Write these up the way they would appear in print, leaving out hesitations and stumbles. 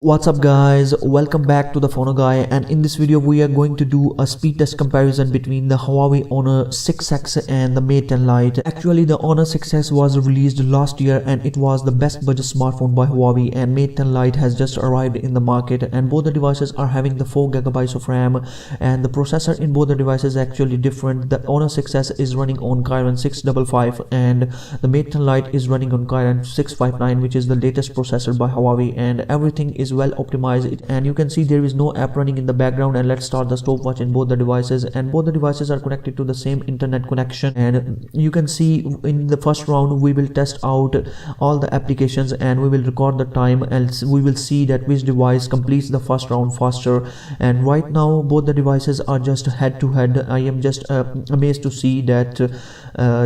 What's up guys, welcome back to the Phono Guy, and in this video we are going to do a speed test comparison between the Huawei Honor 6X and the Mate 10 Lite. Actually the Honor 6X was released last year and it was the best budget smartphone by Huawei, and Mate 10 Lite has just arrived in the market, and both the devices are having the 4GB of RAM, and the processor in both the devices is actually different. The Honor 6S is running on Kirin 655 and the Mate 10 Lite is running on Kirin 659, which is the latest processor by Huawei, and everything is well optimized, and you can see there is no app running in the background. And let's start the stopwatch in both the devices, and both the devices are connected to the same internet connection. And you can see in the first round we will test out all the applications and we will record the time, and we will see that which device completes the first round faster. And right now both the devices are just head to head. I am just amazed to see that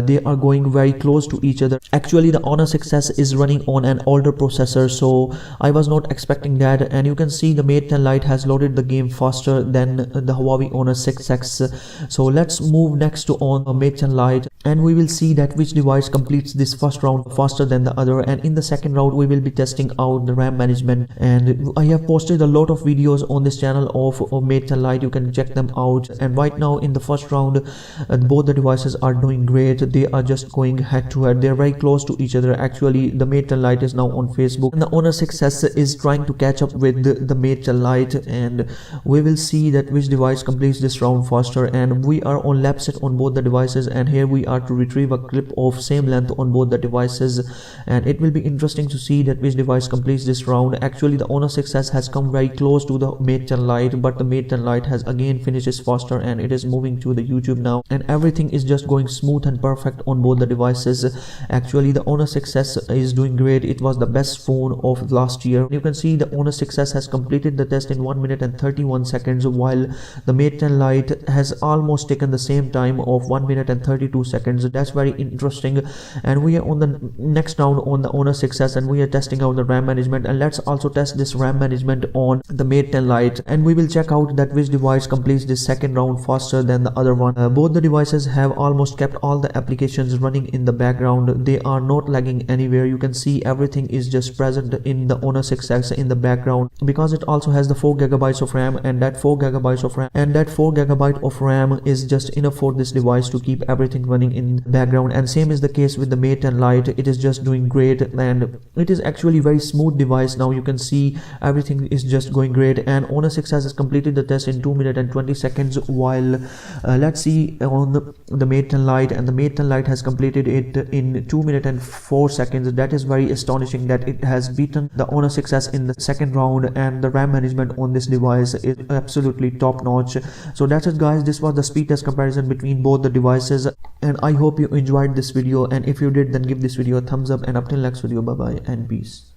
they are going very close to each other. Actually the Honor 6S is running on an older processor, so I was not expecting that. And you can see the Mate 10 Lite has loaded the game faster than the Huawei Honor 6X. So let's move next to on Mate 10 Lite, and we will see that which device completes this first round faster than the other. And in the second round we will be testing out the RAM management, and I have posted a lot of videos on this channel of Mate 10 Lite. You can check them out. And right now in the first round both the devices are doing great. They are just going head to head. They're very close to each other. Actually the Mate 10 Lite is now on Facebook and the Honor 6S is trying to catch up with the Mate 10 Lite, and we will see that which device completes this round faster. And we are on lap set on both the devices, and here we are to retrieve a clip of same length on both the devices, and it will be interesting to see that which device completes this round. Actually the Honor 6S has come very close to the Mate 10 Lite, but the Mate 10 Lite has again finishes faster, and it is moving to the YouTube now, and everything is just going smooth and perfect on both the devices. Actually the Honor 6S is doing great. It was the best phone of last year. You can see the Honor 6S has completed the test in 1 minute and 31 seconds, while the Mate 10 Lite has almost taken the same time of 1 minute and 32 seconds. That's very interesting. And we are on the next round on the Honor 6S, and we are testing out the RAM management, and let's also test this RAM management on the Mate 10 Lite, and we will check out that which device completes this second round faster than the other one. Both the devices have almost kept all the applications running in the background. They are not lagging anywhere. You can see everything is just present in the Honor 6X in the background, because it also has the 4GB of RAM, and that 4GB of RAM is just enough for this device to keep everything running in the background. And same is the case with the Mate 10 Lite. It is just doing great, and it is actually very smooth device. Now you can see everything is just going great, and Honor 6S has completed the test in 2 minutes and 20 seconds, while let's see on the Mate 10 Lite, and the Mate 10 Lite has completed it in 2 minutes and 4 seconds. That is very astonishing that it has beaten the Honor 6S in the second round, and the RAM management on this device is absolutely top notch. So that's it guys, this was the speed test comparison between both the devices, and I hope you enjoyed this video, and if you did then give this video a thumbs up, and up till next video, bye bye and peace.